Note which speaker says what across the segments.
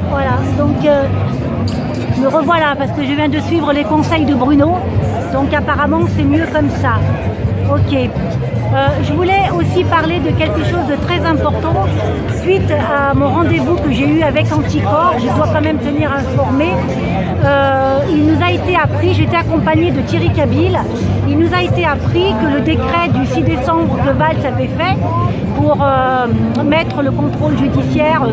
Speaker 1: Voilà, donc me revoilà parce que je viens de suivre les conseils de Bruno. Donc apparemment c'est mieux comme ça. Ok. Je voulais aussi parler de quelque chose de très important suite à mon rendez-vous que j'ai eu avec Anticorps. Je dois quand même tenir informé. Il nous a été appris, j'étais accompagnée de Thierry Cabil, il nous a été appris que le décret du 6 décembre que Valls avait fait pour mettre le contrôle judiciaire,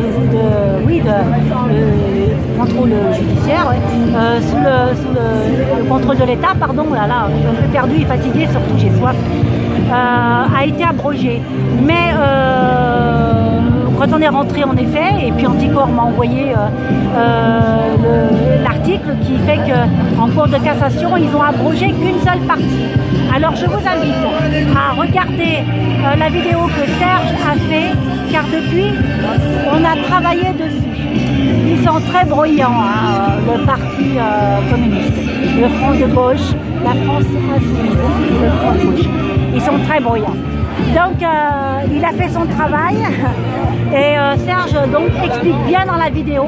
Speaker 1: contrôle judiciaire sous le contrôle de l'État, pardon, là, je suis un peu perdu et fatigué, surtout j'ai soif. A été abrogé. Mais quand on est rentré en effet, et puis Anticorps m'a envoyé l'article qui fait qu'en cours de cassation, ils ont abrogé qu'une seule partie. Alors je vous invite à regarder la vidéo que Serge a fait, car depuis, on a travaillé dessus. Ils sont très bruyants, hein, le parti communiste, le Front de gauche, la France insoumise, le Front de gauche. Ils sont très bruyants. Donc il a fait son travail et Serge donc explique bien dans la vidéo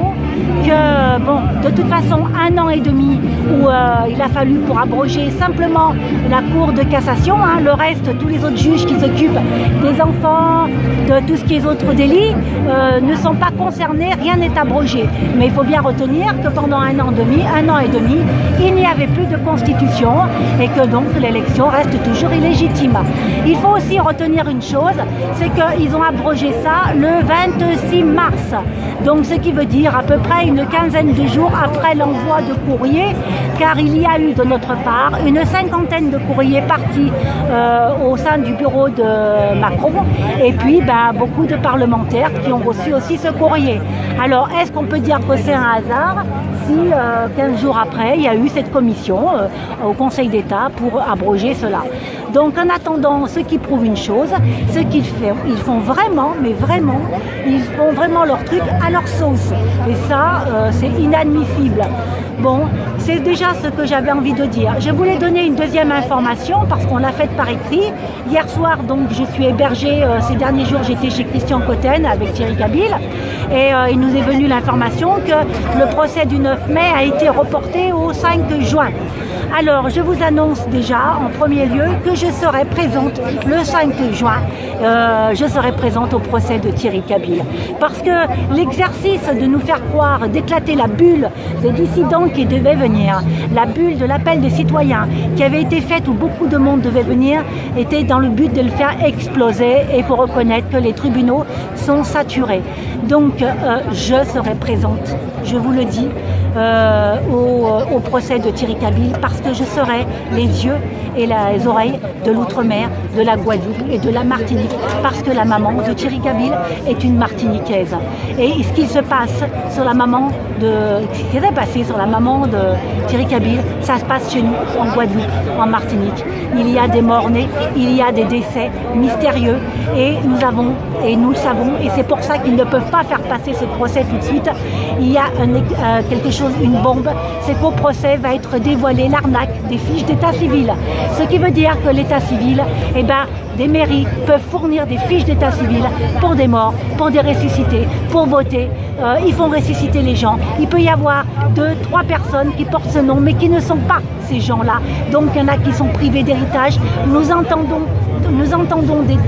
Speaker 1: que bon, de toute façon 1 an et demi où il a fallu pour abroger simplement la cour de cassation, hein, le reste, tous les autres juges qui s'occupent des enfants, de tout ce qui est autres délits ne sont pas concernés, rien n'est abrogé. Mais il faut bien retenir que pendant 1 an et demi, il n'y avait plus de constitution et que donc l'élection reste toujours illégitime. Il faut aussi retenir une chose, c'est qu'ils ont abrogé ça le 26 mars. Donc ce qui veut dire à peu près une quinzaine de jours après l'envoi de courrier, car il y a eu de notre part une 50aine de courriers partis au sein du bureau de Macron et puis beaucoup de parlementaires qui ont reçu aussi ce courrier. Alors est-ce qu'on peut dire que c'est un hasard si 15 jours après il y a eu cette commission au Conseil d'État pour abroger cela? Donc en attendant, ce qui prouve une chose, c'est qu'ils font vraiment, mais vraiment, ils font vraiment leur truc à leur sauce. Et ça, c'est inadmissible. Bon, c'est déjà ce que j'avais envie de dire. Je voulais donner une deuxième information parce qu'on l'a faite par écrit. Hier soir, donc, je suis hébergée, ces derniers jours, j'étais chez Christian Cotten avec Thierry Cabil et il nous est venu l'information que le procès du 9 mai a été reporté au 5 juin. Alors, je vous annonce déjà, en premier lieu, que je serai présente le 5 juin. Je serai présente au procès de Thierry Cabil. Parce que l'exercice de nous faire croire, d'éclater la bulle des dissidents qui devaient venir, la bulle de l'appel des citoyens qui avait été faite où beaucoup de monde devait venir, était dans le but de le faire exploser. Et il faut reconnaître que les tribunaux sont saturés. Donc, je serai présente, je vous le dis, au procès de Thierry Cabil parce que je serai les yeux et les oreilles de l'outre-mer, de la Guadeloupe et de la Martinique parce que la maman de Thierry Cabil est une Martiniquaise. Et ce qui se passe sur la maman ce qui s'est passé sur la maman de Thierry Cabil, ça se passe chez nous, en Guadeloupe, en Martinique. Il y a des morts-nés, il y a des décès mystérieux et nous le savons et c'est pour ça qu'ils ne peuvent pas faire passer ce procès tout de suite. Il y a quelque chose, une bombe, c'est qu'au procès va être dévoilée l'arnaque des fiches d'état civil. Ce qui veut dire que l'état civil, des mairies peuvent fournir des fiches d'état civil pour des morts, pour des ressuscités, pour voter. Ils font ressusciter les gens. Il peut y avoir 2-3 personnes qui portent ce nom, mais qui ne sont pas ces gens-là. Donc il y en a qui sont privés d'héritage. Nous entendons des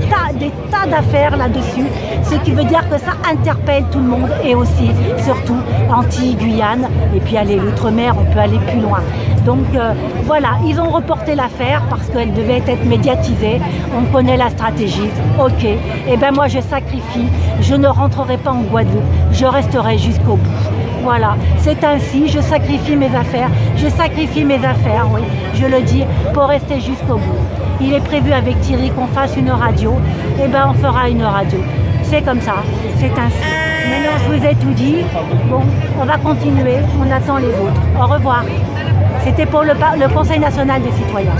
Speaker 1: tas d'affaires là-dessus, ce qui veut dire que ça interpelle tout le monde et aussi, surtout, Antilles-Guyane, et puis aller l'outre-mer, on peut aller plus loin. Donc voilà, ils ont reporté l'affaire parce qu'elle devait être médiatisée, on connaît la stratégie, ok, et moi je sacrifie, je ne rentrerai pas en Guadeloupe, je resterai jusqu'au bout. Voilà, c'est ainsi, je sacrifie mes affaires, oui, je le dis, pour rester jusqu'au bout. Il est prévu avec Thierry qu'on fasse une radio, on fera une radio. C'est comme ça, c'est ainsi. Maintenant, je vous ai tout dit. Bon, on va continuer, on attend les autres. Au revoir. C'était pour le Conseil national des citoyens.